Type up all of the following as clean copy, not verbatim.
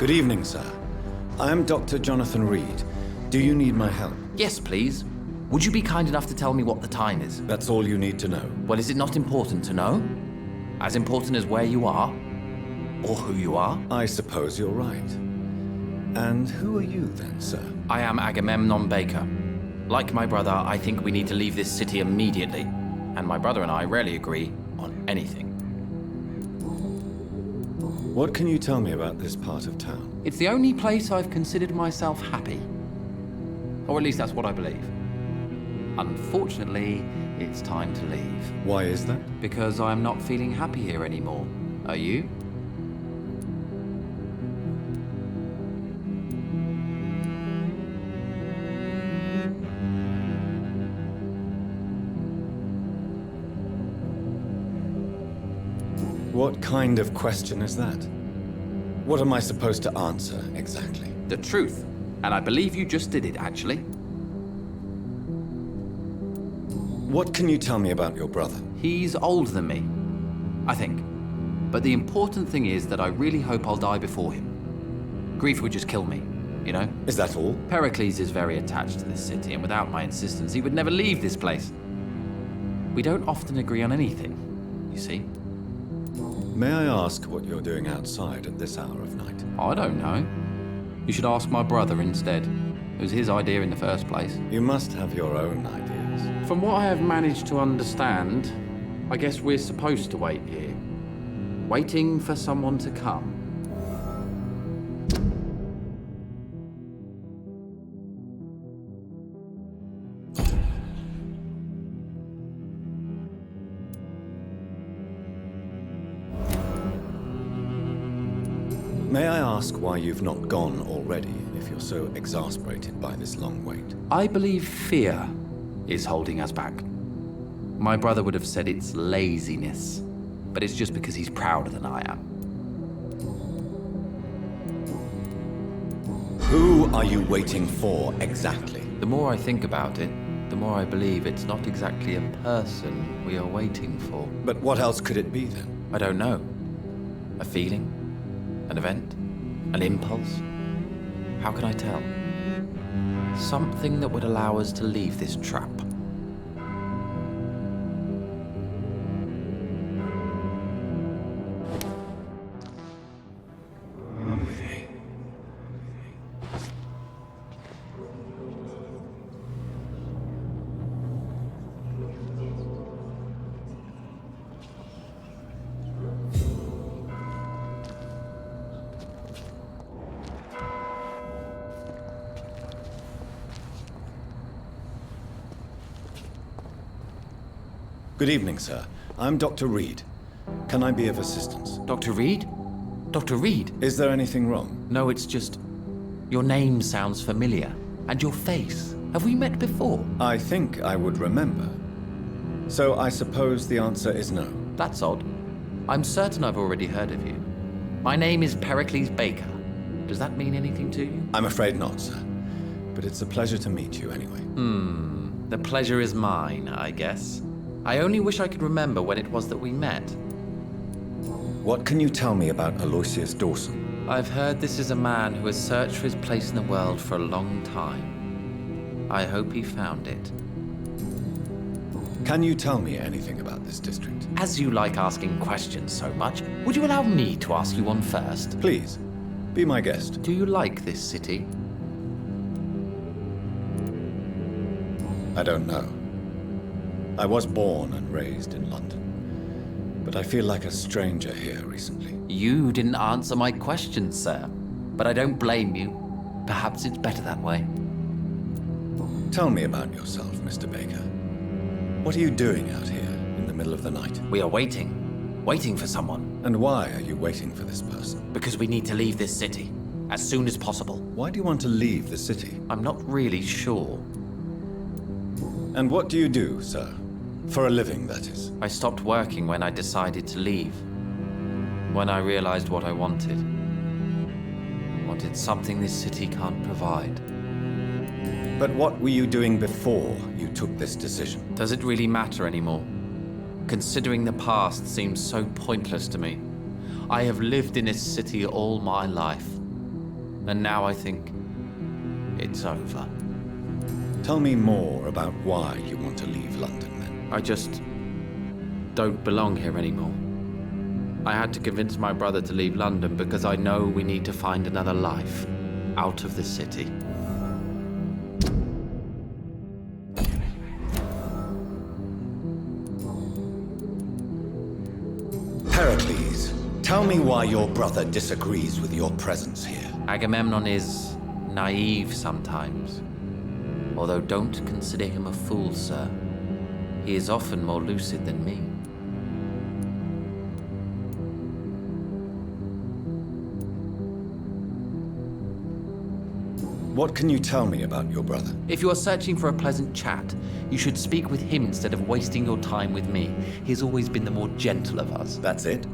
Good evening, sir. I am Dr. Jonathan Reid. Do you need my help? Yes, please. Would you be kind enough to tell me what the time is? That's all you need to know. Well, is it not important to know? As important as where you are? Or who you are? I suppose you're right. And who are you then, sir? I am Agamemnon Baker. Like my brother, I think we need to leave this city immediately. And my brother and I rarely agree on anything. What can you tell me about this part of town? It's the only place I've considered myself happy. Or at least that's what I believe. Unfortunately, it's time to leave. Why is that? Because I'm not feeling happy here anymore. Are you? What kind of question is that? What am I supposed to answer, exactly? The truth. And I believe you just did it, actually. What can you tell me about your brother? He's older than me, I think. But the important thing is that I really hope I'll die before him. Grief would just kill me, you know? Is that all? Pericles is very attached to this city, and without my insistence, he would never leave this place. We don't often agree on anything, you see. May I ask what you're doing outside at this hour of night? I don't know. You should ask my brother instead. It was his idea in the first place. You must have your own ideas. From what I have managed to understand, I guess we're supposed to wait here. Waiting for someone to come. May I ask why you've not gone already, if you're so exasperated by this long wait? I believe fear is holding us back. My brother would have said it's laziness, but it's just because he's prouder than I am. Who are you waiting for, exactly? The more I think about it, the more I believe it's not exactly a person we are waiting for. But what else could it be, then? I don't know. A feeling? An event? An impulse? How can I tell? Something that would allow us to leave this trap. Good evening, sir. I'm Dr. Reid. Can I be of assistance? Dr. Reid? Dr. Reid? Is there anything wrong? No, it's just... your name sounds familiar. And your face. Have we met before? I think I would remember. So I suppose the answer is no. That's odd. I'm certain I've already heard of you. My name is Pericles Baker. Does that mean anything to you? I'm afraid not, sir. But it's a pleasure to meet you anyway. The pleasure is mine, I guess. I only wish I could remember when it was that we met. What can you tell me about Aloysius Dawson? I've heard this is a man who has searched for his place in the world for a long time. I hope he found it. Can you tell me anything about this district? As you like asking questions so much, would you allow me to ask you one first? Please, be my guest. Do you like this city? I don't know. I was born and raised in London, but I feel like a stranger here recently. You didn't answer my question, sir. But I don't blame you. Perhaps it's better that way. Tell me about yourself, Mr. Baker. What are you doing out here in the middle of the night? We are waiting. Waiting for someone. And why are you waiting for this person? Because we need to leave this city. As soon as possible. Why do you want to leave the city? I'm not really sure. And what do you do, sir? For a living, that is. I stopped working when I decided to leave. When I realized what I wanted. Wanted something this city can't provide. But what were you doing before you took this decision? Does it really matter anymore? Considering the past seems so pointless to me. I have lived in this city all my life. And now I think it's over. Tell me more about why you want to leave London, then. I just don't belong here anymore. I had to convince my brother to leave London because I know we need to find another life out of this city. Pericles, tell me why your brother disagrees with your presence here. Agamemnon is naive sometimes. Although don't consider him a fool, sir. He is often more lucid than me. What can you tell me about your brother? If you are searching for a pleasant chat, you should speak with him instead of wasting your time with me. He has always been the more gentle of us. That's it?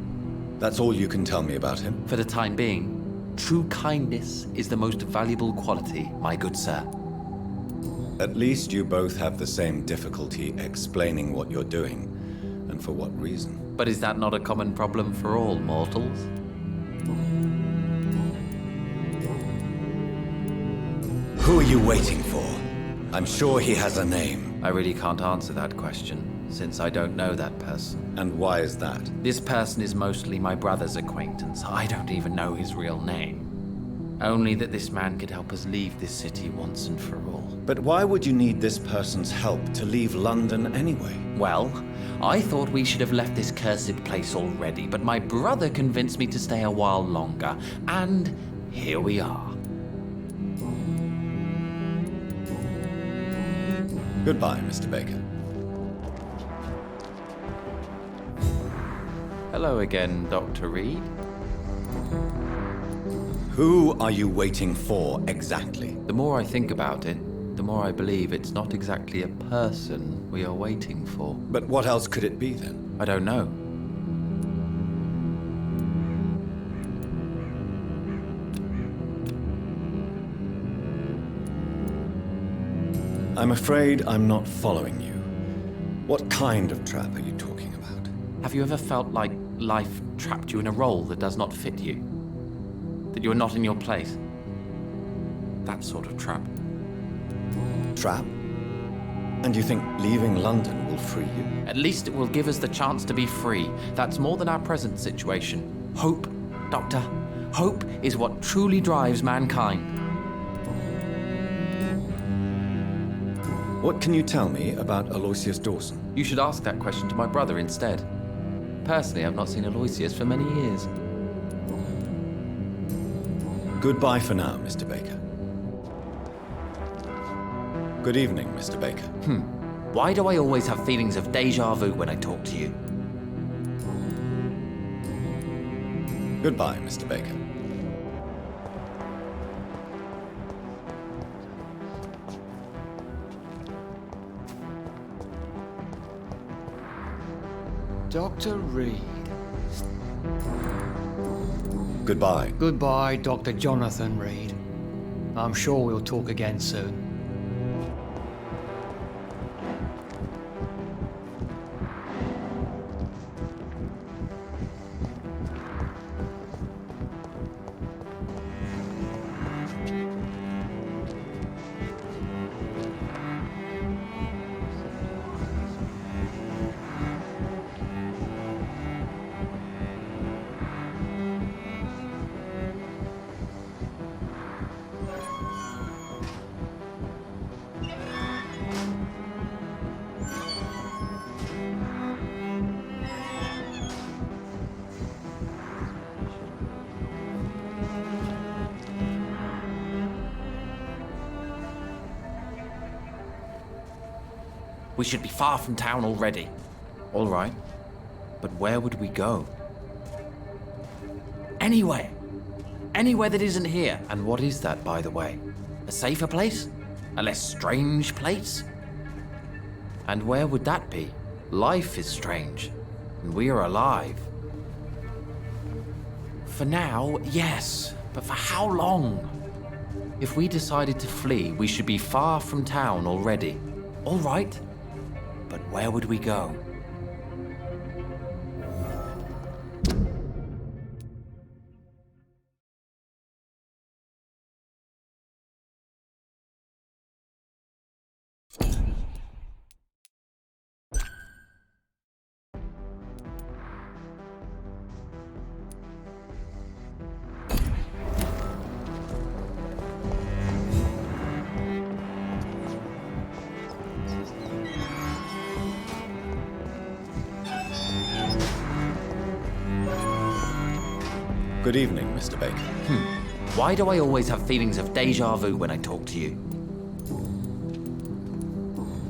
That's all you can tell me about him? For the time being, true kindness is the most valuable quality, my good sir. At least you both have the same difficulty explaining what you're doing, and for what reason. But is that not a common problem for all mortals? Who are you waiting for? I'm sure he has a name. I really can't answer that question, since I don't know that person. And why is that? This person is mostly my brother's acquaintance. I don't even know his real name. Only that this man could help us leave this city once and for all. But why would you need this person's help to leave London anyway? Well, I thought we should have left this cursed place already, but my brother convinced me to stay a while longer, and here we are. Goodbye, Mr. Baker. Hello again, Dr. Reid. Who are you waiting for exactly? The more I think about it, the more I believe it's not exactly a person we are waiting for. But what else could it be then? I don't know. I'm afraid I'm not following you. What kind of trap are you talking about? Have you ever felt like life trapped you in a role that does not fit you? That you are not in your place? That sort of trap. Trap? And you think leaving London will free you? At least it will give us the chance to be free. That's more than our present situation. Hope, Doctor. Hope is what truly drives mankind. What can you tell me about Aloysius Dawson? You should ask that question to my brother instead. Personally, I've not seen Aloysius for many years. Goodbye for now, Mr. Baker. Good evening, Mr. Baker. Why do I always have feelings of déjà vu when I talk to you? Goodbye, Mr. Baker. Dr. Reid. Goodbye. Goodbye, Dr. Jonathan Reid. I'm sure we'll talk again soon. We should be far from town already. All right, but where would we go? Anywhere. Anywhere that isn't here. And what is that, by the way? A safer place? A less strange place? And where would that be? Life is strange, and we are alive. For now, yes, but for how long? If we decided to flee, we should be far from town already. All right, but where would we go? Good evening, Mr. Baker. Why do I always have feelings of déjà vu when I talk to you?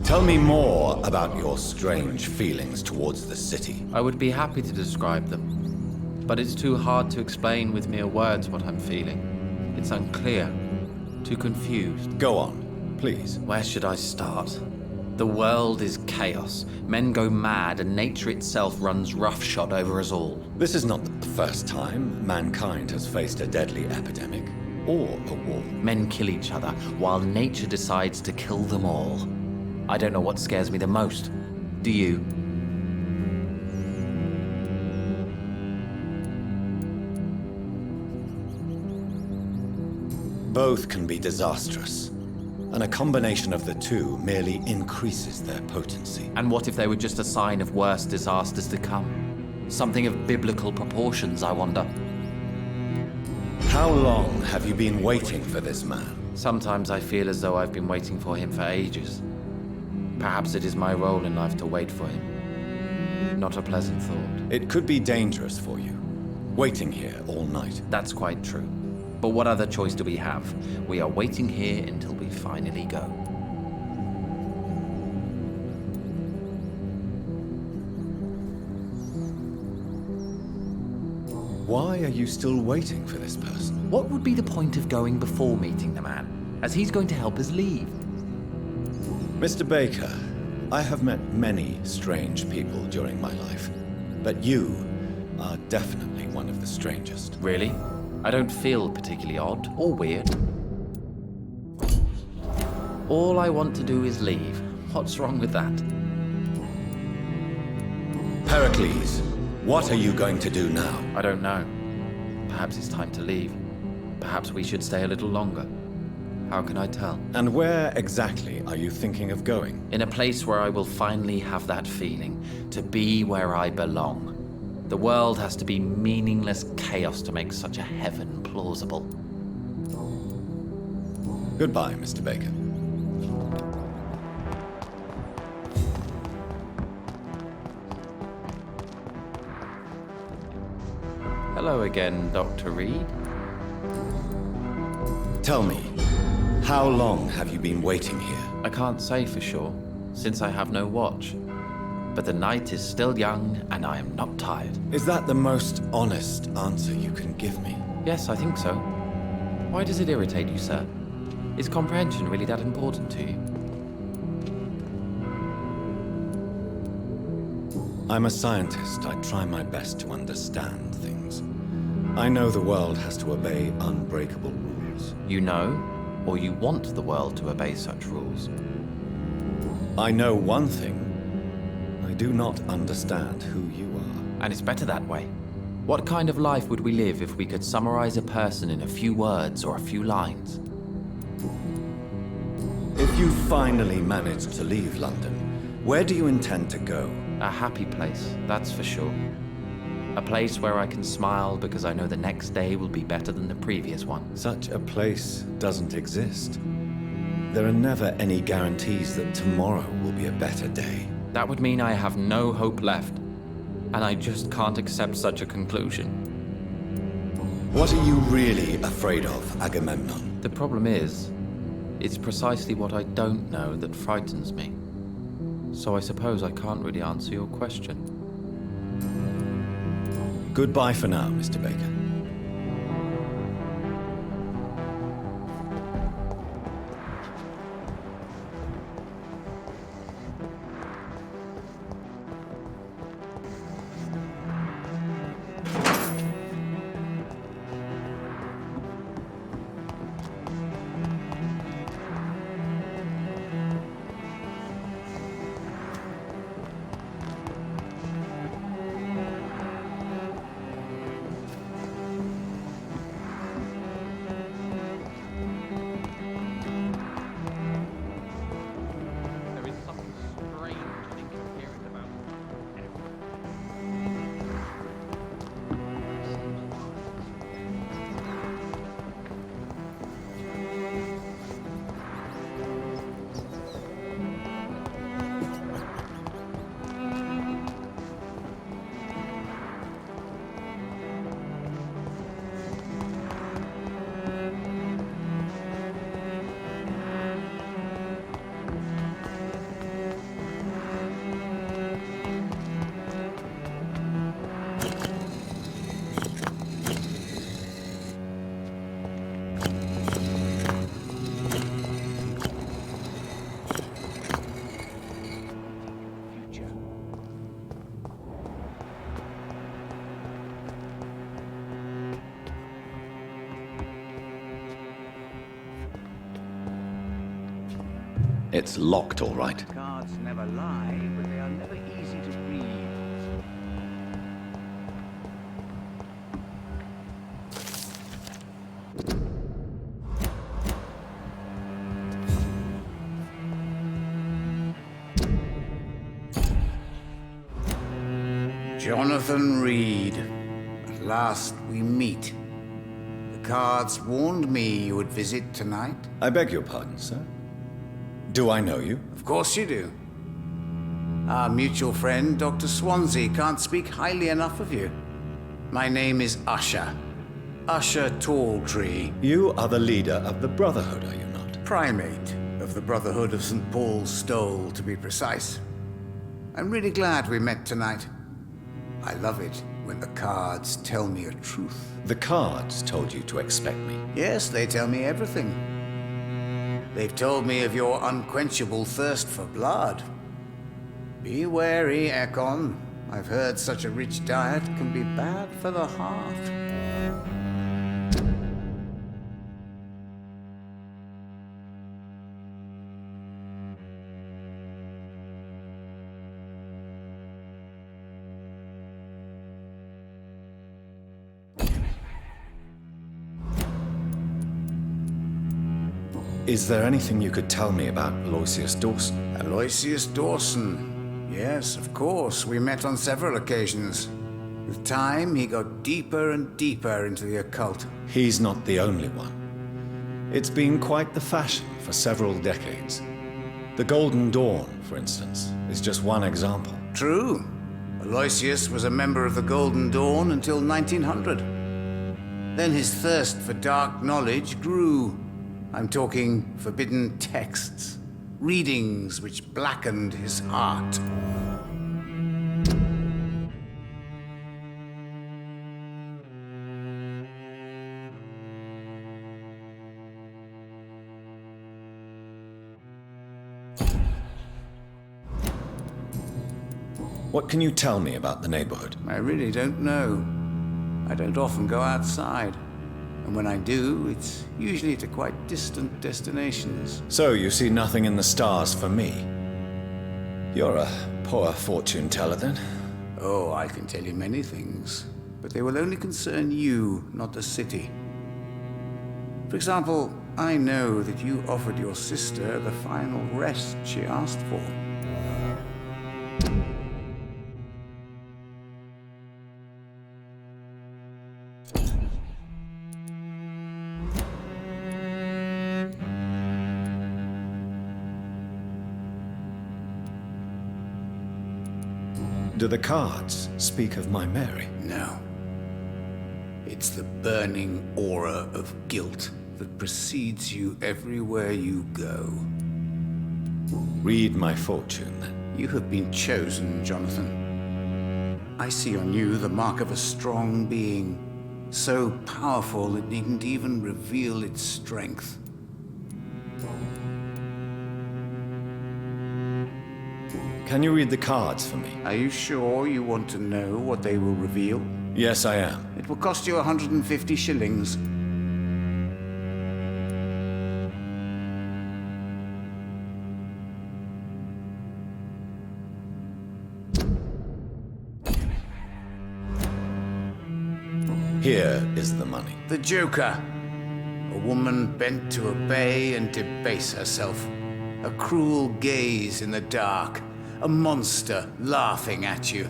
Tell me more about your strange feelings towards the city. I would be happy to describe them, but it's too hard to explain with mere words what I'm feeling. It's unclear, too confused. Go on, please. Where should I start? The world is chaos. Men go mad, and nature itself runs roughshod over us all. This is not the first time mankind has faced a deadly epidemic or a war. Men kill each other, while nature decides to kill them all. I don't know what scares me the most. Do you? Both can be disastrous, and a combination of the two merely increases their potency. And what if they were just a sign of worse disasters to come? Something of biblical proportions, I wonder. How long have you been waiting for this man? Sometimes I feel as though I've been waiting for him for ages. Perhaps it is my role in life to wait for him. Not a pleasant thought. It could be dangerous for you, waiting here all night. That's quite true. But what other choice do we have? We are waiting here until we finally go. Why are you still waiting for this person? What would be the point of going before meeting the man, as he's going to help us leave? Mr. Baker, I have met many strange people during my life, but you are definitely one of the strangest. Really? I don't feel particularly odd or weird. All I want to do is leave. What's wrong with that? Pericles, what are you going to do now? I don't know. Perhaps it's time to leave. Perhaps we should stay a little longer. How can I tell? And where exactly are you thinking of going? In a place where I will finally have that feeling, to be where I belong. The world has to be meaningless chaos to make such a heaven plausible. Goodbye, Mr. Baker. Hello again, Dr. Reid. Tell me, how long have you been waiting here? I can't say for sure, since I have no watch. But the night is still young, and I am not tired. Is that the most honest answer you can give me? Yes, I think so. Why does it irritate you, sir? Is comprehension really that important to you? I'm a scientist. I try my best to understand things. I know the world has to obey unbreakable rules. You know, or you want the world to obey such rules? I know one thing. I do not understand who you are. And it's better that way. What kind of life would we live if we could summarize a person in a few words or a few lines? If you finally manage to leave London, where do you intend to go? A happy place, that's for sure. A place where I can smile because I know the next day will be better than the previous one. Such a place doesn't exist. There are never any guarantees that tomorrow will be a better day. That would mean I have no hope left, and I just can't accept such a conclusion. What are you really afraid of, Agamemnon? The problem is, it's precisely what I don't know that frightens me. So I suppose I can't really answer your question. Goodbye for now, Mr. Baker. It's locked, all right. Cards never lie, but they are never easy to read. Jonathan Reid. At last we meet. The cards warned me you would visit tonight. I beg your pardon, sir. Do I know you? Of course you do. Our mutual friend, Dr. Swansea, can't speak highly enough of you. My name is Usher. Usher Talltree. You are the leader of the Brotherhood, are you not? Primate of the Brotherhood of St. Paul's Stole, to be precise. I'm really glad we met tonight. I love it when the cards tell me a truth. The cards told you to expect me. Yes, they tell me everything. They've told me of your unquenchable thirst for blood. Be wary, Ekon. I've heard such a rich diet can be bad for the heart. Is there anything you could tell me about Aloysius Dawson? Aloysius Dawson. Yes, of course. We met on several occasions. With time, he got deeper and deeper into the occult. He's not the only one. It's been quite the fashion for several decades. The Golden Dawn, for instance, is just one example. True. Aloysius was a member of the Golden Dawn until 1900. Then his thirst for dark knowledge grew. I'm talking forbidden texts, readings which blackened his heart. What can you tell me about the neighborhood? I really don't know. I don't often go outside. And when I do, it's usually to quite distant destinations. So you see nothing in the stars for me? You're a poor fortune teller, then? Oh, I can tell you many things, but they will only concern you, not the city. For example, I know that you offered your sister the final rest she asked for. Do the cards speak of my Mary? No. It's the burning aura of guilt that precedes you everywhere you go. Read my fortune, then. You have been chosen, Jonathan. I see on you the mark of a strong being, so powerful it needn't even reveal its strength. Can you read the cards for me? Are you sure you want to know what they will reveal? Yes, I am. It will cost you 150 shillings. Here is the money. The Joker. A woman bent to obey and debase herself. A cruel gaze in the dark. A monster laughing at you.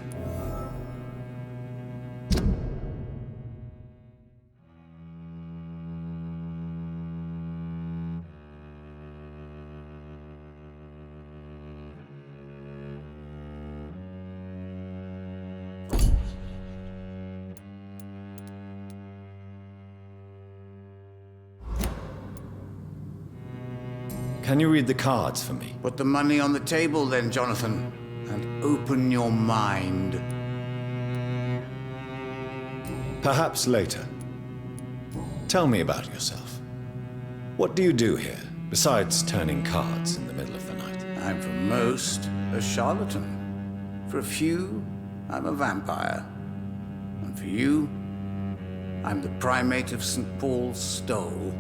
Can you read the cards for me? Put the money on the table then, Jonathan, and open your mind. Perhaps later. Tell me about yourself. What do you do here, besides turning cards in the middle of the night? I'm for most a charlatan. For a few, I'm a vampire. And for you, I'm the primate of St. Paul's Stole.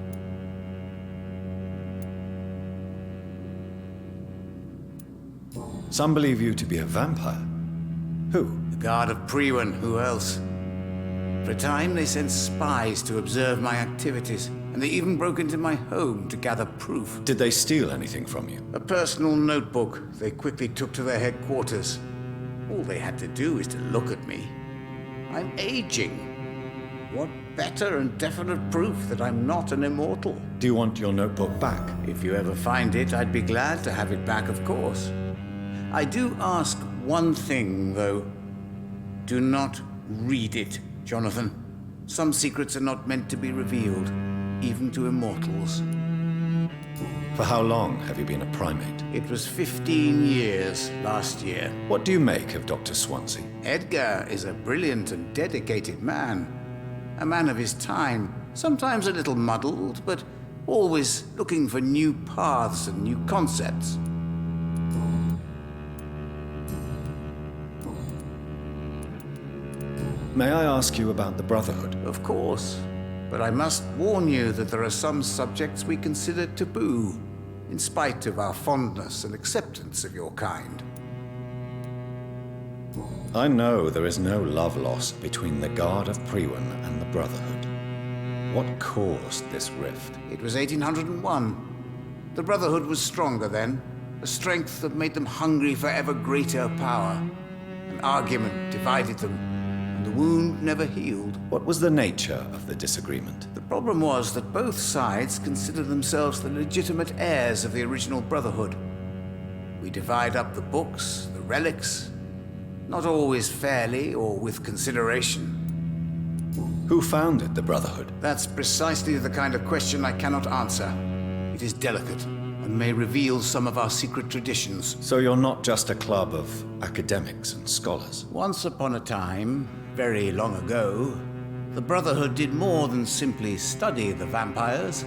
Some believe you to be a vampire. Who? The Guard of Priwen, who else? For a time, they sent spies to observe my activities, and they even broke into my home to gather proof. Did they steal anything from you? A personal notebook they quickly took to their headquarters. All they had to do is to look at me. I'm aging. What better and definite proof that I'm not an immortal? Do you want your notebook back? If you ever find it, I'd be glad to have it back, of course. I do ask one thing, though. Do not read it, Jonathan. Some secrets are not meant to be revealed, even to immortals. For how long have you been a primate? It was 15 years last year. What do you make of Dr. Swansea? Edgar is a brilliant and dedicated man. A man of his time, sometimes a little muddled, but always looking for new paths and new concepts. May I ask you about the Brotherhood? Of course, but I must warn you that there are some subjects we consider taboo, in spite of our fondness and acceptance of your kind. I know there is no love lost between the Guard of Priwen and the Brotherhood. What caused this rift? It was 1801. The Brotherhood was stronger then, a strength that made them hungry for ever greater power. An argument divided them, and the wound never healed. What was the nature of the disagreement? The problem was that both sides considered themselves the legitimate heirs of the original Brotherhood. We divide up the books, the relics, not always fairly or with consideration. Who founded the Brotherhood? That's precisely the kind of question I cannot answer. It is delicate and may reveal some of our secret traditions. So you're not just a club of academics and scholars? Once upon a time, very long ago, the Brotherhood did more than simply study the vampires.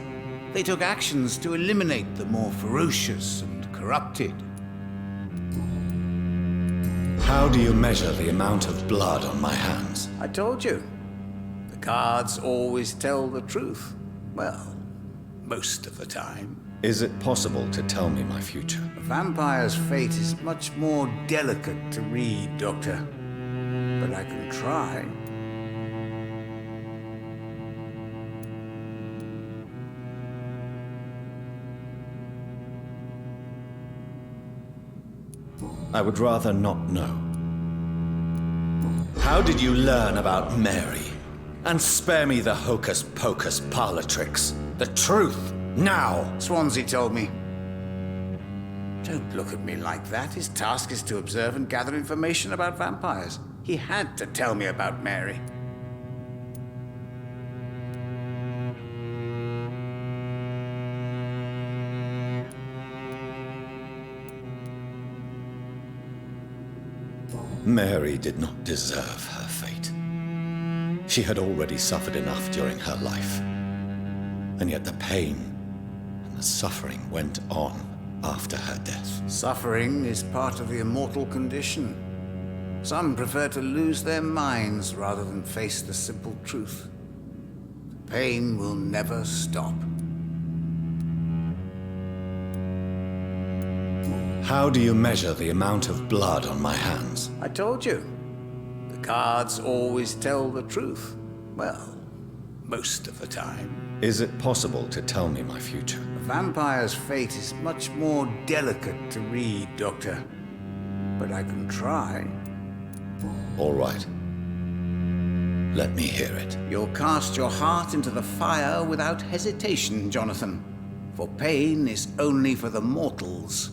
They took actions to eliminate the more ferocious and corrupted. How do you measure the amount of blood on my hands? I told you. The guards always tell the truth. Well, most of the time. Is it possible to tell me my future? A vampire's fate is much more delicate to read, Doctor. But I can try. I would rather not know. How did you learn about Mary? And spare me the hocus-pocus parlor tricks. The truth, now! Swansea told me. Don't look at me like that. His task is to observe and gather information about vampires. He had to tell me about Mary. Mary did not deserve her fate. She had already suffered enough during her life. And yet the pain and the suffering went on after her death. Suffering is part of the immortal condition. Some prefer to lose their minds rather than face the simple truth. The pain will never stop. How do you measure the amount of blood on my hands? I told you. The guards always tell the truth. Well, most of the time. Is it possible to tell me my future? A vampire's fate is much more delicate to read, Doctor. But I can try. All right. Let me hear it. You'll cast your heart into the fire without hesitation, Jonathan. For pain is only for the mortals.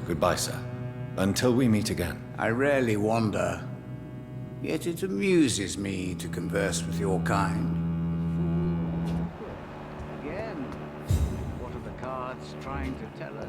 Goodbye, sir. Until we meet again. I rarely wander, yet it amuses me to converse with your kind. Again, what are the cards trying to tell us?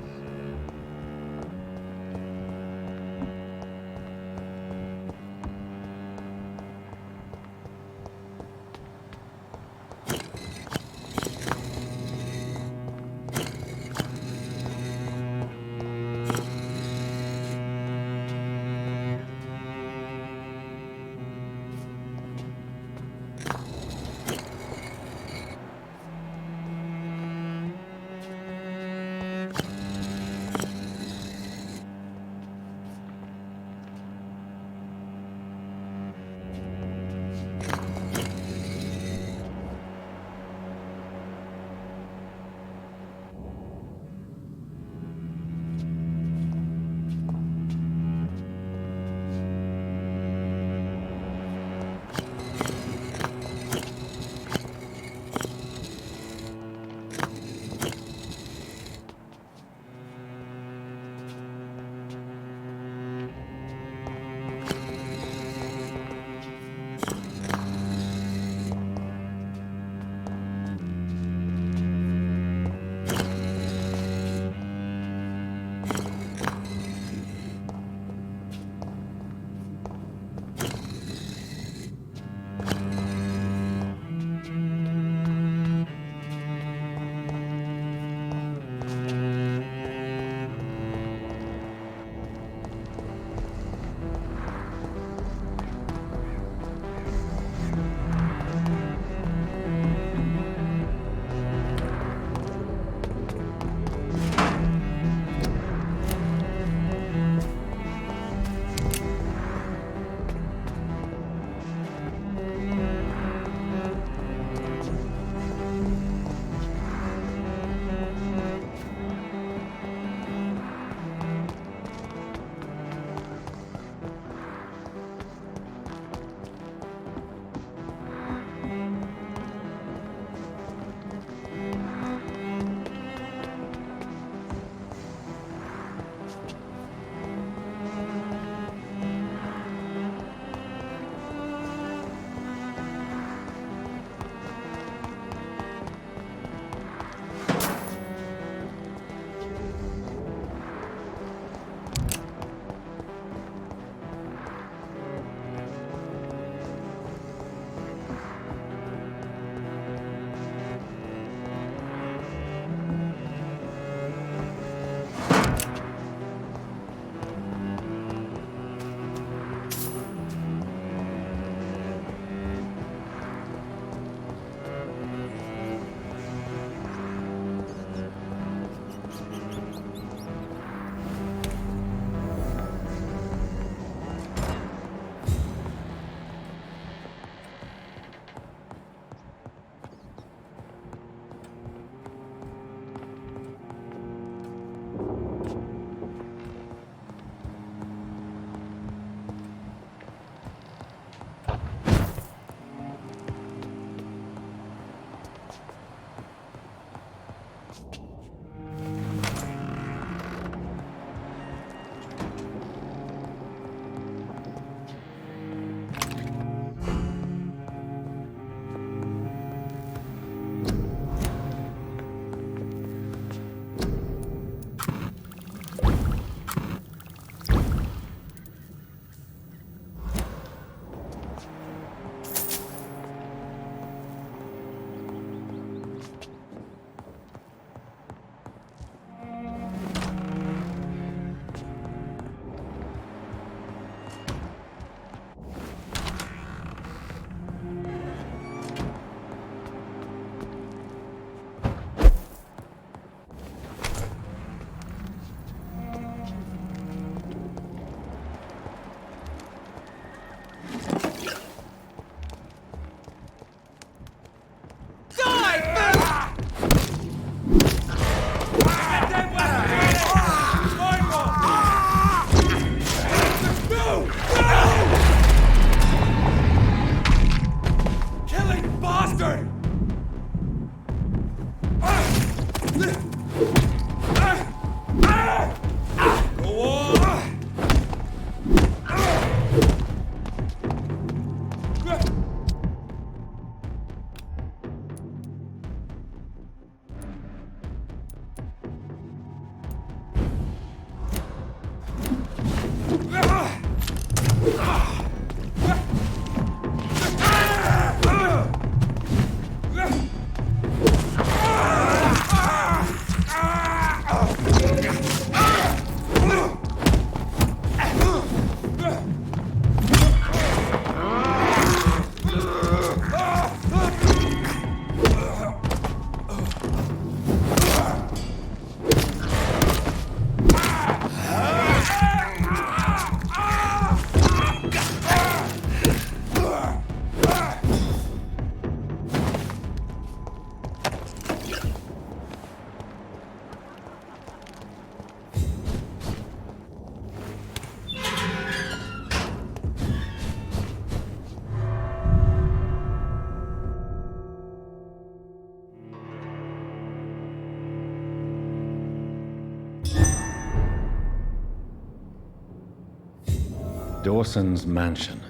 Dawson's mansion.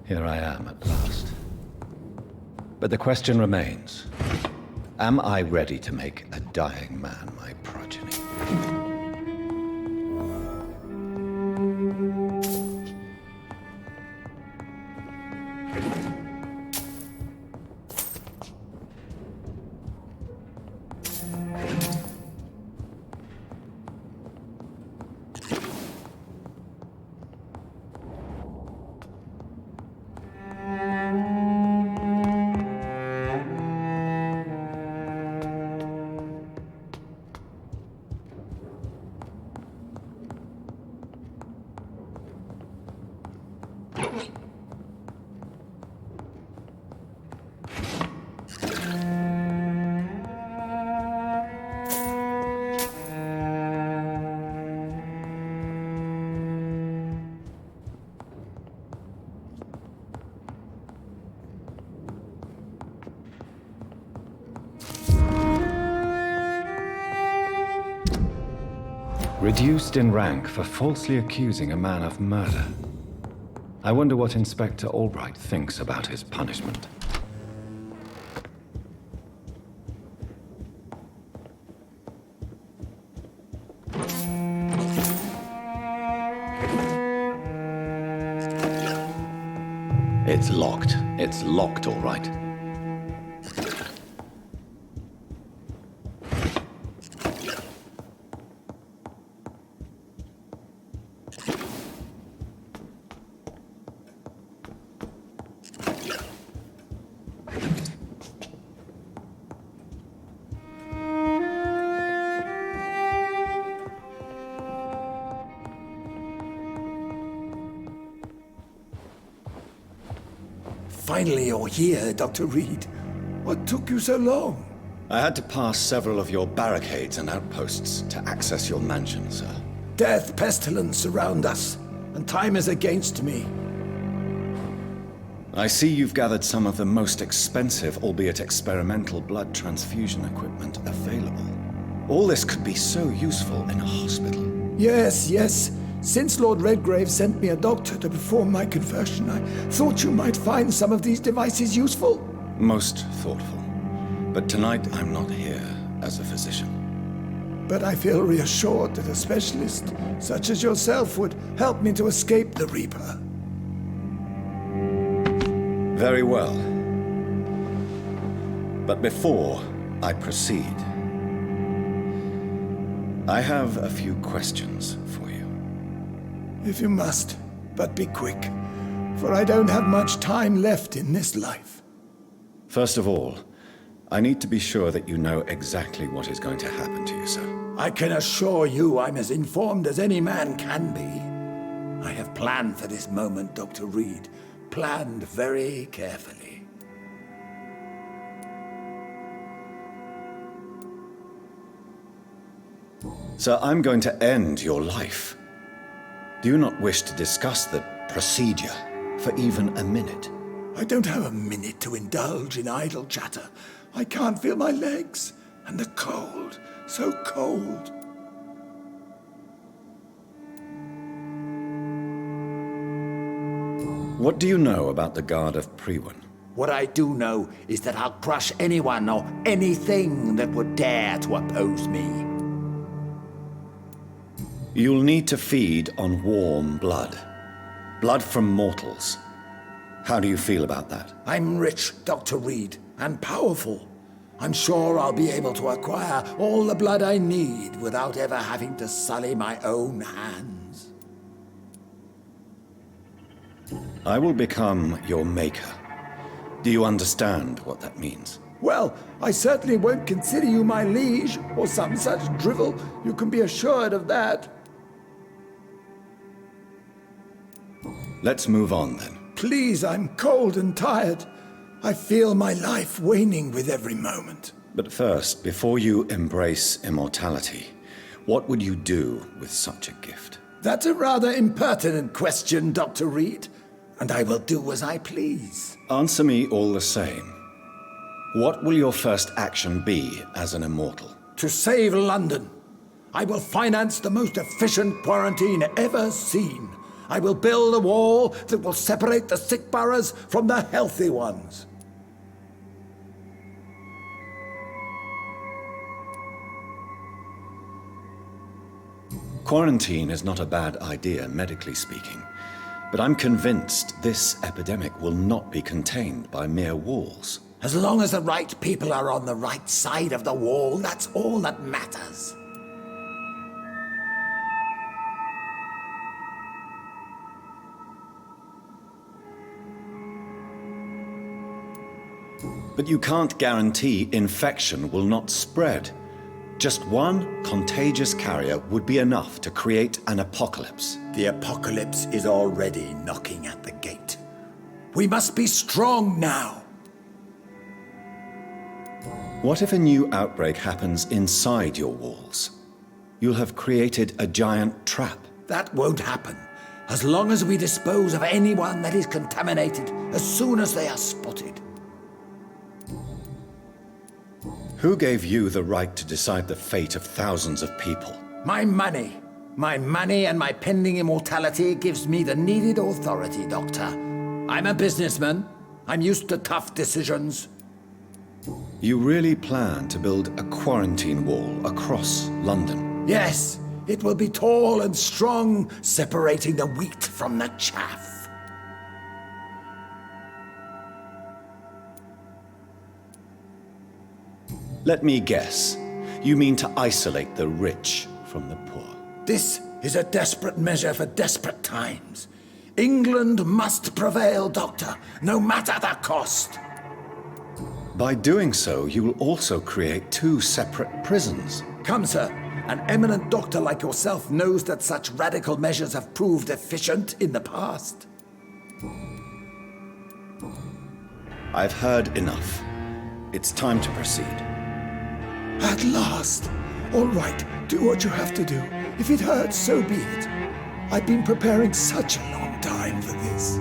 Here I am at last. But the question remains, am I ready to make a dying man my progeny? Reduced in rank for falsely accusing a man of murder. I wonder what Inspector Albright thinks about his punishment. It's locked. It's locked, all right. Finally, you're here, Dr. Reid. What took you so long? I had to pass several of your barricades and outposts to access your mansion, sir. Death, pestilence surround us, and time is against me. I see you've gathered some of the most expensive, albeit experimental, blood transfusion equipment available. All this could be so useful in a hospital. Yes. Since Lord Redgrave sent me a doctor to perform my conversion, I thought you might find some of these devices useful. Most thoughtful. But tonight I'm not here as a physician. But I feel reassured that a specialist such as yourself would help me to escape the Reaper. Very well. But before I proceed, I have a few questions for you. If you must, but be quick, for I don't have much time left in this life. First of all, I need to be sure that you know exactly what is going to happen to you, sir. I can assure you I'm as informed as any man can be. I have planned for this moment, Dr. Reid. Planned very carefully. Sir, I'm going to end your life. Do you not wish to discuss the procedure for even a minute? I don't have a minute to indulge in idle chatter. I can't feel my legs, and the cold, so cold. What do you know about the Guard of Priwen? What I do know is that I'll crush anyone or anything that would dare to oppose me. You'll need to feed on warm blood. Blood from mortals. How do you feel about that? I'm rich, Dr. Reid, and powerful. I'm sure I'll be able to acquire all the blood I need without ever having to sully my own hands. I will become your maker. Do you understand what that means? Well, I certainly won't consider you my liege, or some such drivel. You can be assured of that. Let's move on then. Please, I'm cold and tired. I feel my life waning with every moment. But first, before you embrace immortality, what would you do with such a gift? That's a rather impertinent question, Dr. Reid, and I will do as I please. Answer me all the same. What will your first action be as an immortal? To save London, I will finance the most efficient quarantine ever seen. I will build a wall that will separate the sick boroughs from the healthy ones. Quarantine is not a bad idea, medically speaking. But I'm convinced this epidemic will not be contained by mere walls. As long as the right people are on the right side of the wall, that's all that matters. But you can't guarantee infection will not spread. Just one contagious carrier would be enough to create an apocalypse. The apocalypse is already knocking at the gate. We must be strong now. What if a new outbreak happens inside your walls? You'll have created a giant trap. That won't happen, as long as we dispose of anyone that is contaminated as soon as they are spotted. Who gave you the right to decide the fate of thousands of people? My money. My money and my pending immortality gives me the needed authority, Doctor. I'm a businessman. I'm used to tough decisions. You really plan to build a quarantine wall across London? Yes, it will be tall and strong, separating the wheat from the chaff. Let me guess. You mean to isolate the rich from the poor? This is a desperate measure for desperate times. England must prevail, Doctor, no matter the cost. By doing so, you will also create two separate prisons. Come, sir. An eminent doctor like yourself knows that such radical measures have proved efficient in the past. I've heard enough. It's time to proceed. At last. All right, do what you have to do. If it hurts, so be it. I've been preparing such a long time for this.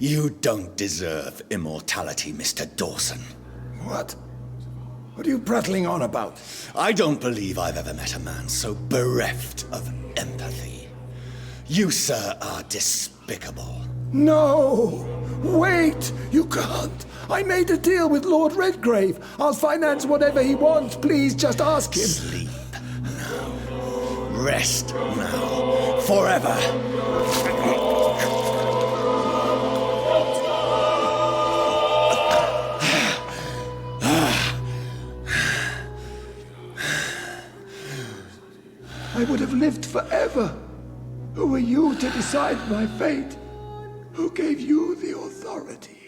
You don't deserve immortality, Mr. Dawson. What? What are you prattling on about? I don't believe I've ever met a man so bereft of empathy. You, sir, are despicable. No! Wait! You can't! I made a deal with Lord Redgrave. I'll finance whatever he wants. Please, just ask him. Sleep now. Rest now. Forever. I would have lived forever. Who are you to decide my fate? Who gave you the authority?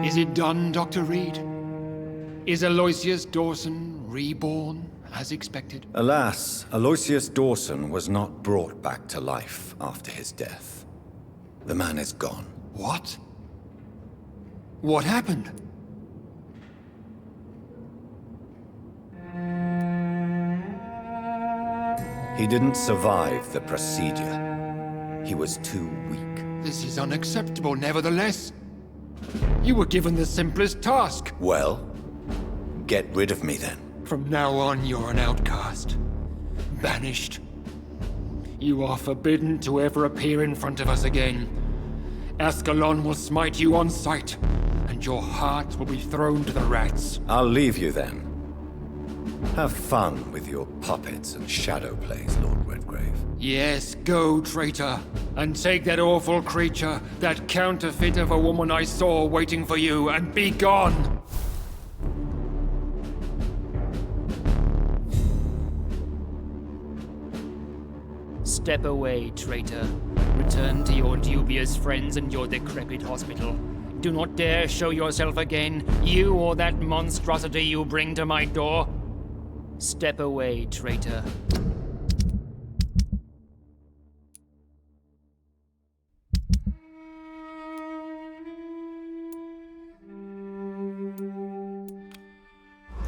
Is it done, Dr. Reid? Is Aloysius Dawson reborn, as expected? Alas, Aloysius Dawson was not brought back to life after his death. The man is gone. What? What happened? He didn't survive the procedure. He was too weak. This is unacceptable, nevertheless. You were given the simplest task. Well, get rid of me then. From now on, you're an outcast. Banished. You are forbidden to ever appear in front of us again. Ascalon will smite you on sight, and your heart will be thrown to the rats. I'll leave you then. Have fun with your puppets and shadow plays, Lord Redgrave. Yes, go, traitor, and take that awful creature, that counterfeit of a woman I saw waiting for you, and be gone! Step away, traitor. Return to your dubious friends and your decrepit hospital. Do not dare show yourself again, you or that monstrosity you bring to my door. Step away, traitor.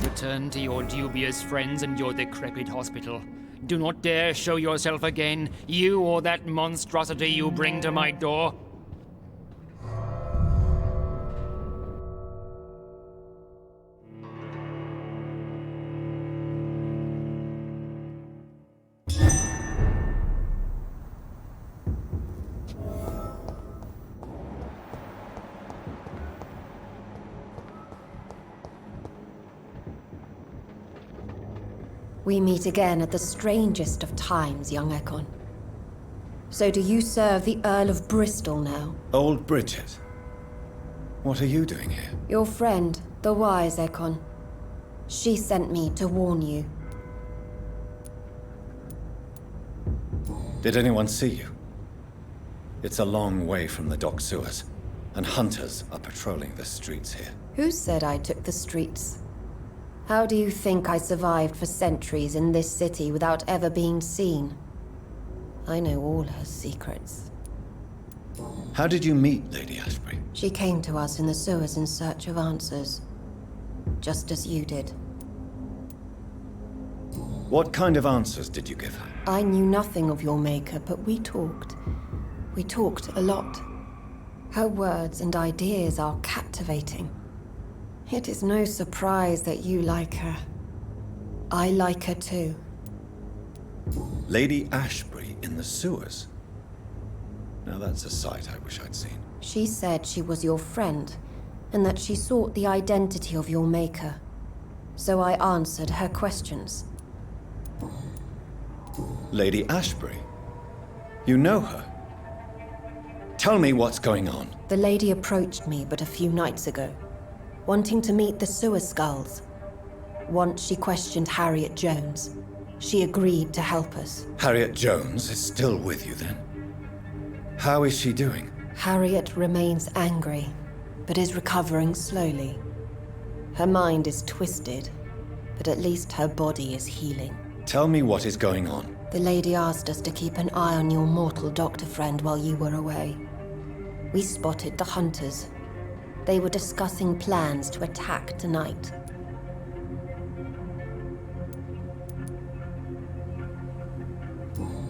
Return to your dubious friends and your decrepit hospital. Do not dare show yourself again, you or that monstrosity you bring to my door. We meet again at the strangest of times, young Ekon. So do you serve the Earl of Bristol now? Old Bridget. What are you doing here? Your friend, the wise Ekon. She sent me to warn you. Did anyone see you? It's a long way from the dock sewers, and hunters are patrolling the streets here. Who said I took the streets? How do you think I survived for centuries in this city without ever being seen? I know all her secrets. How did you meet Lady Ashbury? She came to us in the sewers in search of answers. Just as you did. What kind of answers did you give her? I knew nothing of your maker, but we talked. We talked a lot. Her words and ideas are captivating. It is no surprise that you like her. I like her too. Lady Ashbury in the sewers? Now that's a sight I wish I'd seen. She said she was your friend, and that she sought the identity of your maker. So I answered her questions. Lady Ashbury? You know her? Tell me what's going on. The lady approached me but a few nights ago, wanting to meet the sewer skulls. Once she questioned Harriet Jones. She agreed to help us. Harriet Jones is still with you then? How is she doing? Harriet remains angry, but is recovering slowly. Her mind is twisted, but at least her body is healing. Tell me what is going on. The lady asked us to keep an eye on your mortal doctor friend while you were away. We spotted the hunters. They were discussing plans to attack tonight.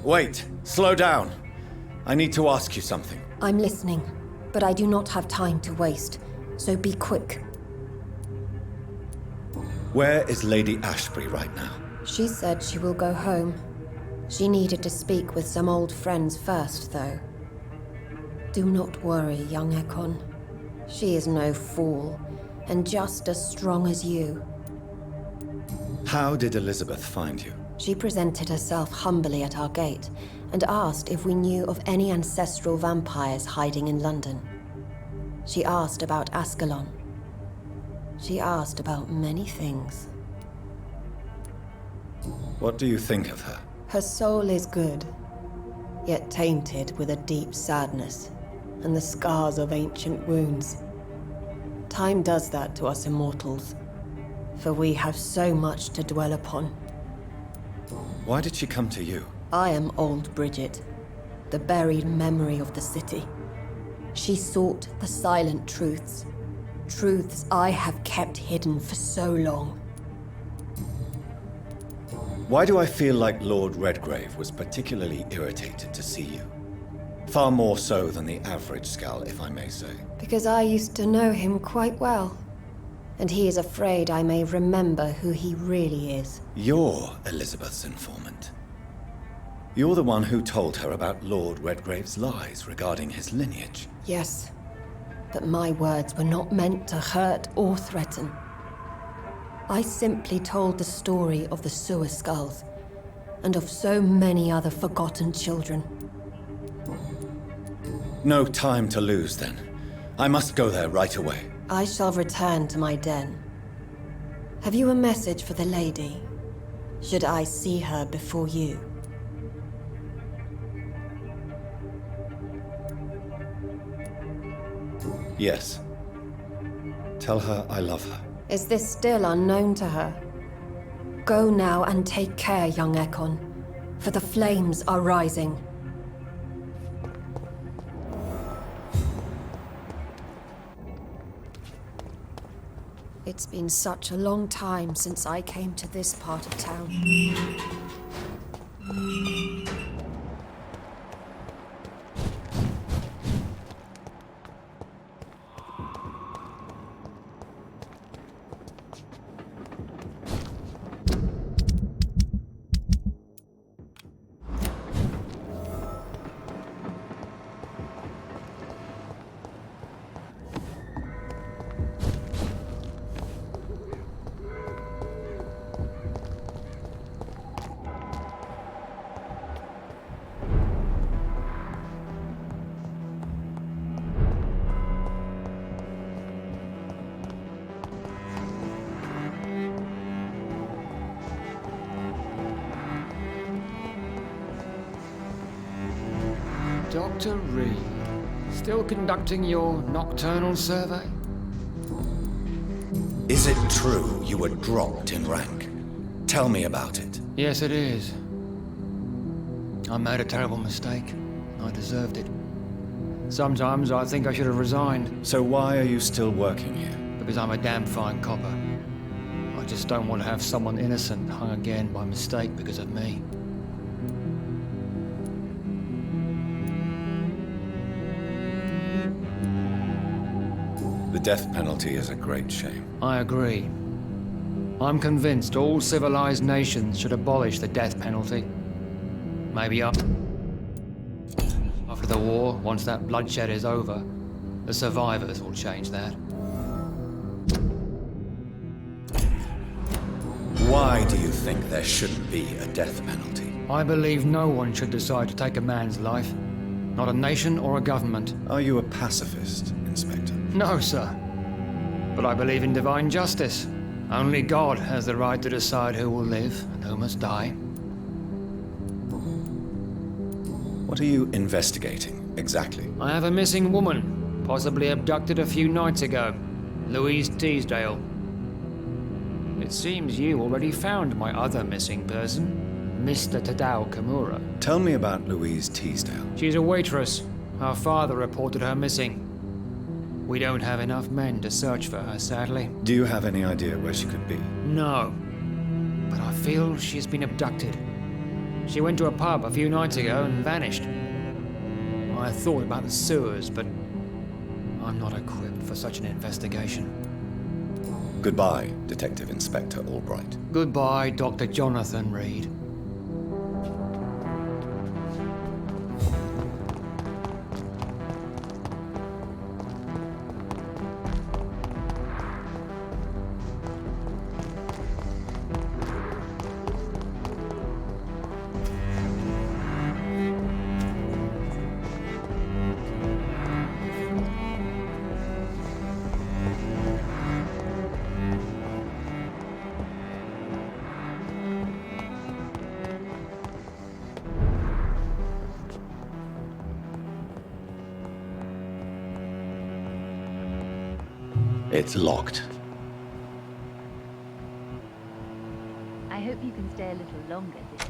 Wait, slow down. I need to ask you something. I'm listening, but I do not have time to waste, so be quick. Where is Lady Ashbury right now? She said she will go home. She needed to speak with some old friends first, though. Do not worry, young Ekon. She is no fool, and just as strong as you. How did Elizabeth find you? She presented herself humbly at our gate, and asked if we knew of any ancestral vampires hiding in London. She asked about Ascalon. She asked about many things. What do you think of her? Her soul is good, yet tainted with a deep sadness and the scars of ancient wounds. Time does that to us immortals, for we have so much to dwell upon. Why did she come to you? I am old Bridget, the buried memory of the city. She sought the silent truths, truths I have kept hidden for so long. Why do I feel like Lord Redgrave was particularly irritated to see you? Far more so than the average Skull, if I may say. Because I used to know him quite well, and he is afraid I may remember who he really is. You're Elizabeth's informant. You're the one who told her about Lord Redgrave's lies regarding his lineage. Yes, but my words were not meant to hurt or threaten. I simply told the story of the sewer skulls, and of so many other forgotten children. No time to lose, then. I must go there right away. I shall return to my den. Have you a message for the lady? Should I see her before you? Yes. Tell her I love her. Is this still unknown to her? Go now and take care, young Ekon, for the flames are rising. It's been such a long time since I came to this part of town. Dr. Reid, still conducting your nocturnal survey? Is it true you were dropped in rank? Tell me about it. Yes, it is. I made a terrible mistake. I deserved it. Sometimes I think I should have resigned. So why are you still working here? Because I'm a damn fine copper. I just don't want to have someone innocent hung again by mistake because of me. The death penalty is a great shame. I agree. I'm convinced all civilized nations should abolish the death penalty. Maybe after the war, once that bloodshed is over, the survivors will change that. Why do you think there shouldn't be a death penalty? I believe no one should decide to take a man's life. Not a nation or a government. Are you a pacifist, Inspector? No, sir. But I believe in divine justice. Only God has the right to decide who will live and who must die. What are you investigating, exactly? I have a missing woman, possibly abducted a few nights ago. Louise Teasdale. It seems you already found my other missing person, Mr. Tadao Kimura. Tell me about Louise Teasdale. She's a waitress. Her father reported her missing. We don't have enough men to search for her, sadly. Do you have any idea where she could be? No. But I feel she's been abducted. She went to a pub a few nights ago and vanished. I thought about the sewers, but I'm not equipped for such an investigation. Goodbye, Detective Inspector Albright. Goodbye, Dr. Jonathan Reid. It's locked. I hope you can stay a little longer, dear.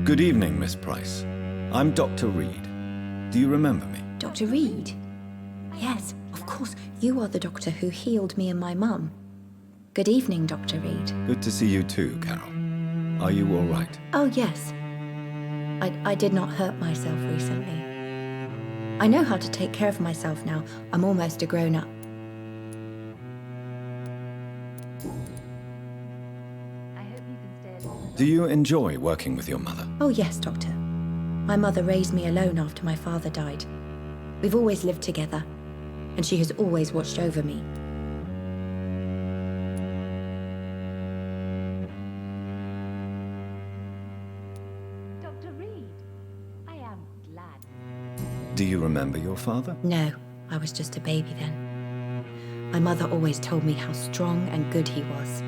Good evening, Miss Price. I'm Dr. Reid. Do you remember me? Dr. Reid? Yes, of course. You are the doctor who healed me and my mum. Good evening, Dr. Reid. Good to see you too, Carol. Are you all right? Oh, yes. I did not hurt myself recently. I know how to take care of myself now. I'm almost a grown-up. I hope you can stay a little longer. Do you enjoy working with your mother? Oh, yes, Doctor. My mother raised me alone after my father died. We've always lived together, and she has always watched over me. Dr. Reid, I am glad. Do you remember your father? No, I was just a baby then. My mother always told me how strong and good he was.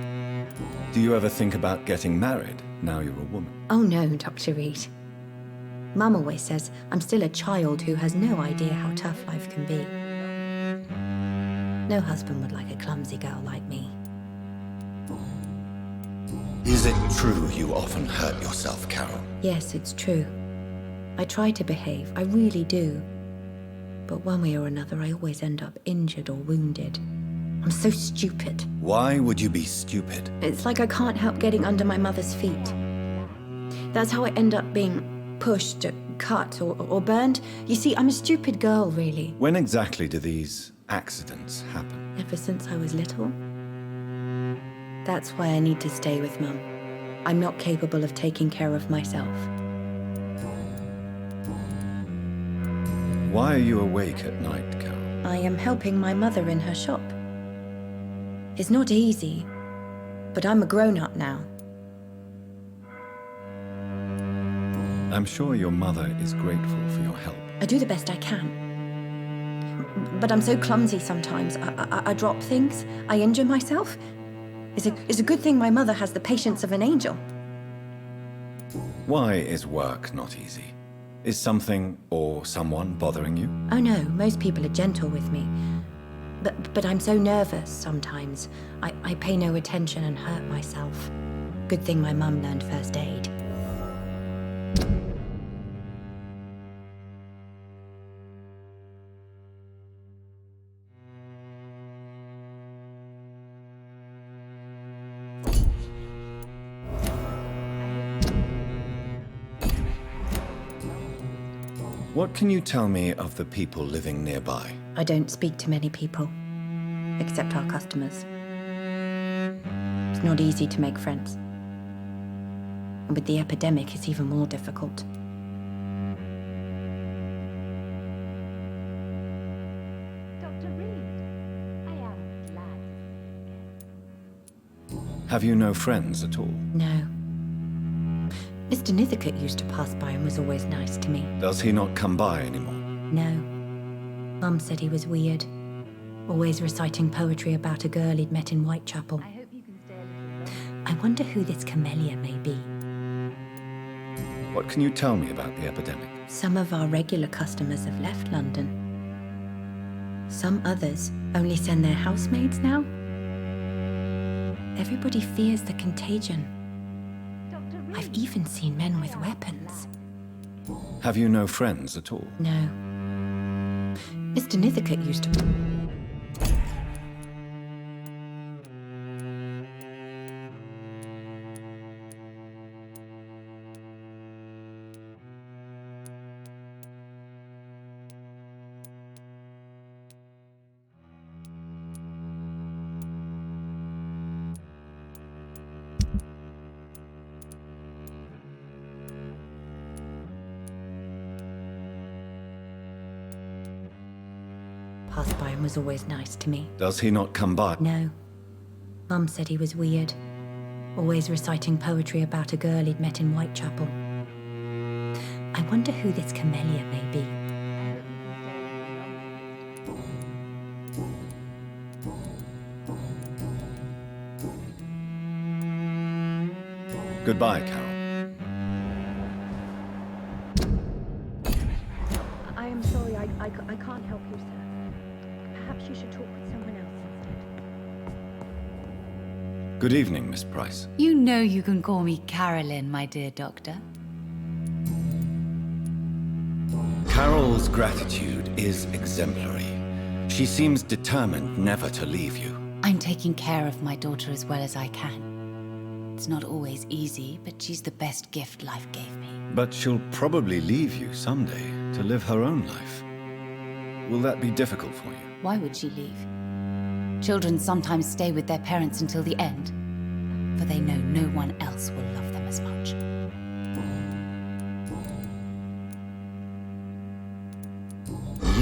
Do you ever think about getting married now you're a woman? Oh no, Dr. Reid. Mum always says I'm still a child who has no idea how tough life can be. No husband would like a clumsy girl like me. Is it true you often hurt yourself, Carol? Yes, it's true. I try to behave, I really do. But one way or another, I always end up injured or wounded. I'm so stupid. Why would you be stupid? It's like I can't help getting under my mother's feet. That's how I end up being pushed, cut, or burned. You see, I'm a stupid girl, really. When exactly do these accidents happen? Ever since I was little. That's why I need to stay with Mum. I'm not capable of taking care of myself. Why are you awake at night, Carol? I am helping my mother in her shop. It's not easy, but I'm a grown-up now. I'm sure your mother is grateful for your help. I do the best I can. But I'm so clumsy sometimes. I drop things. I injure myself. It's a good thing my mother has the patience of an angel. Why is work not easy? Is something or someone bothering you? Oh no, most people are gentle with me. But I'm so nervous sometimes. I pay no attention and hurt myself. Good thing my mum learned first aid. What can you tell me of the people living nearby? I don't speak to many people, except our customers. It's not easy to make friends. And with the epidemic, it's even more difficult. Dr. Reid, I am glad to see you again. Have you no friends at all? No. Mr. Nithercott used to pass by and was always nice to me. Does he not come by anymore? No. Mum said he was weird. Always reciting poetry about a girl he'd met in Whitechapel. I hope you can stay a little longer. I wonder who this camellia may be. What can you tell me about the epidemic? Some of our regular customers have left London. Some others only send their housemaids now. Everybody fears the contagion. Dr. Reid, I've even seen men with weapons. Have you no friends at all? No. Mr. Nithercott used to... pass by and was always nice to me. Does he not come by? No. Mum said he was weird. Always reciting poetry about a girl he'd met in Whitechapel. I wonder who this camellia may be. I hope you can stay a little longer. Goodbye, Carol. I am sorry, I can't help you, sir. Perhaps you should talk with someone else instead. Good evening, Miss Price. You know you can call me Carolyn, my dear doctor. Carol's gratitude is exemplary. She seems determined never to leave you. I'm taking care of my daughter as well as I can. It's not always easy, but she's the best gift life gave me. But she'll probably leave you someday to live her own life. Will that be difficult for you? Why would she leave? Children sometimes stay with their parents until the end, for they know no one else will love them as much.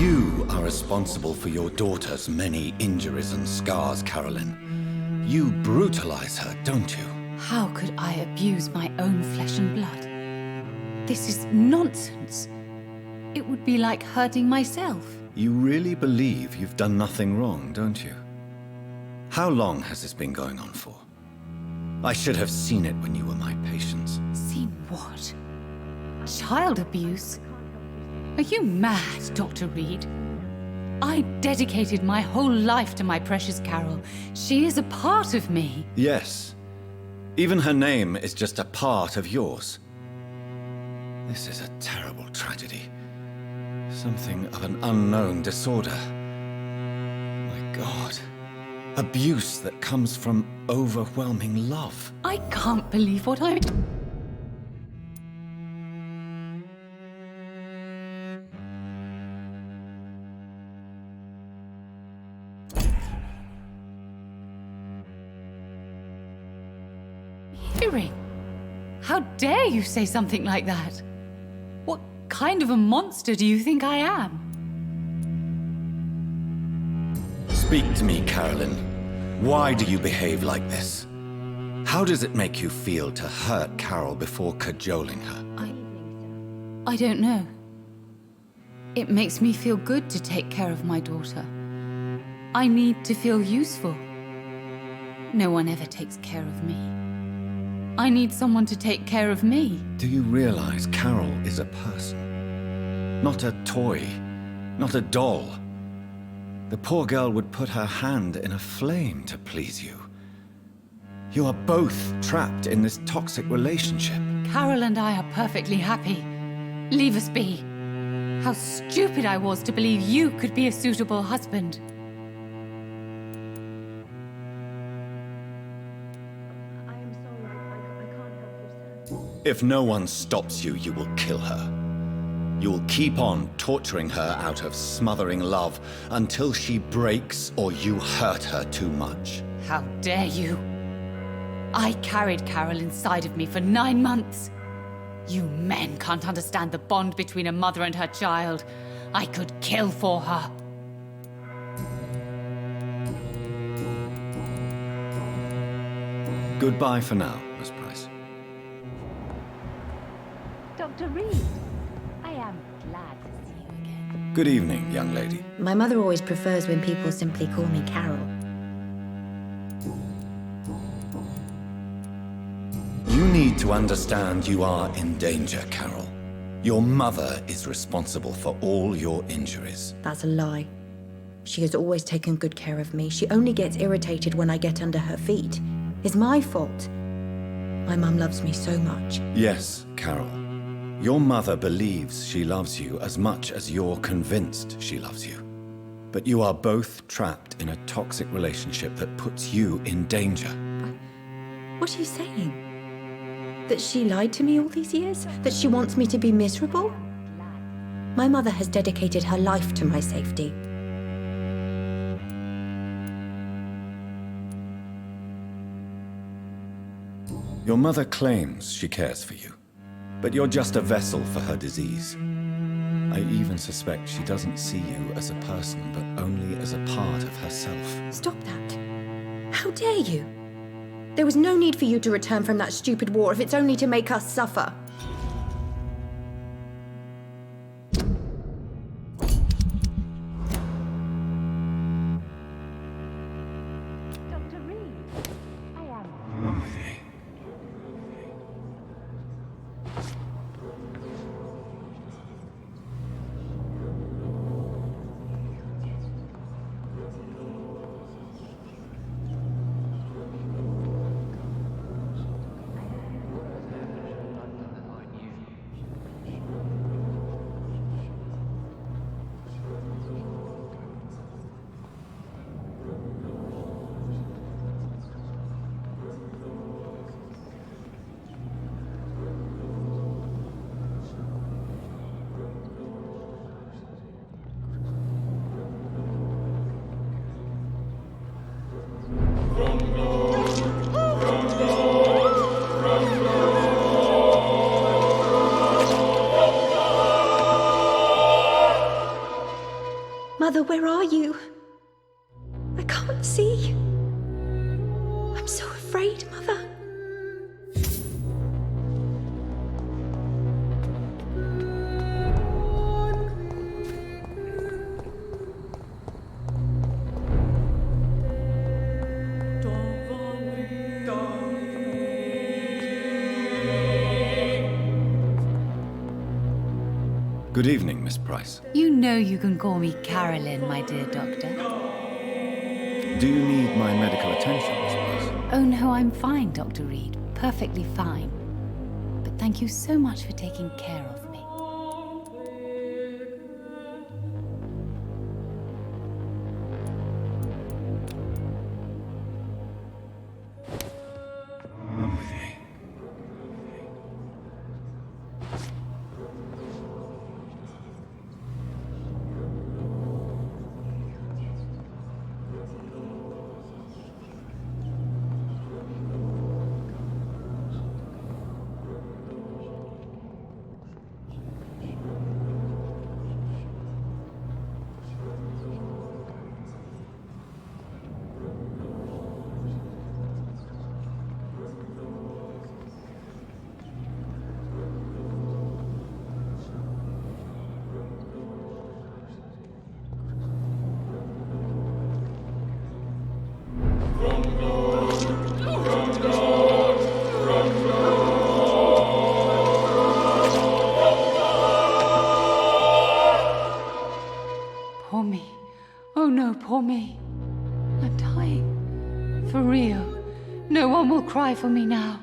You are responsible for your daughter's many injuries and scars, Carolyn. You brutalize her, don't you? How could I abuse my own flesh and blood? This is nonsense. It would be like hurting myself. You really believe you've done nothing wrong, don't you? How long has this been going on for? I should have seen it when you were my patients. Seen what? Child abuse? Are you mad, Dr. Reid? I dedicated my whole life to my precious Carol. She is a part of me. Yes. Even her name is just a part of yours. This is a terrible tragedy. Something of an unknown disorder. My God. Abuse that comes from overwhelming love. I can't believe what I'm... hearing. How dare you say something like that? What kind of a monster do you think I am? Speak to me, Carolyn. Why do you behave like this? How does it make you feel to hurt Carol before cajoling her? I don't know. It makes me feel good to take care of my daughter. I need to feel useful. No one ever takes care of me. I need someone to take care of me. Do you realize Carol is a person? Not a toy, not a doll. The poor girl would put her hand in a flame to please you. You are both trapped in this toxic relationship. Carol and I are perfectly happy. Leave us be. How stupid I was to believe you could be a suitable husband. If no one stops you, you will kill her. You will keep on torturing her out of smothering love until she breaks or you hurt her too much. How dare you? I carried Carol inside of me for 9 months. You men can't understand the bond between a mother and her child. I could kill for her. Goodbye for now, Miss Price. Dr. Reid, I am glad to see you again. Good evening, young lady. My mother always prefers when people simply call me Carol. You need to understand you are in danger, Carol. Your mother is responsible for all your injuries. That's a lie. She has always taken good care of me. She only gets irritated when I get under her feet. It's my fault. My mum loves me so much. Yes, Carol. Your mother believes she loves you as much as you're convinced she loves you. But you are both trapped in a toxic relationship that puts you in danger. What are you saying? That she lied to me all these years? That she wants me to be miserable? My mother has dedicated her life to my safety. Your mother claims she cares for you, but you're just a vessel for her disease. I even suspect she doesn't see you as a person, but only as a part of herself. Stop that. How dare you? There was no need for you to return from that stupid war if it's only to make us suffer. Dr. Reid, I am... Mother, where are you? I can't see. I'm so afraid, Mother. Good evening, Miss Price. You know you can call me Carolyn, my dear doctor. Do you need my medical attention, Miss Price? Oh no, I'm fine, Dr. Reid. Perfectly fine. But thank you so much for taking care of me. Poor me. Oh no, poor me. I'm dying. For real. No one will cry for me now.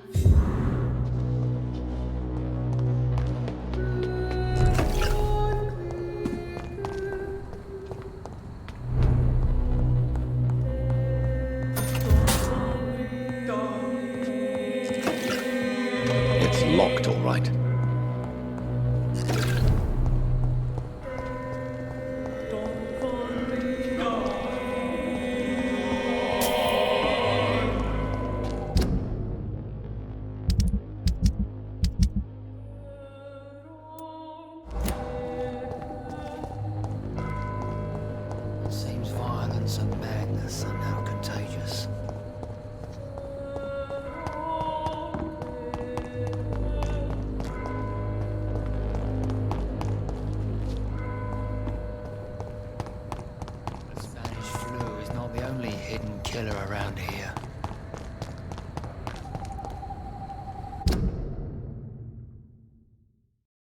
It's locked, all right. It seems violence and madness are now contagious. The Spanish flu is not the only hidden killer around here.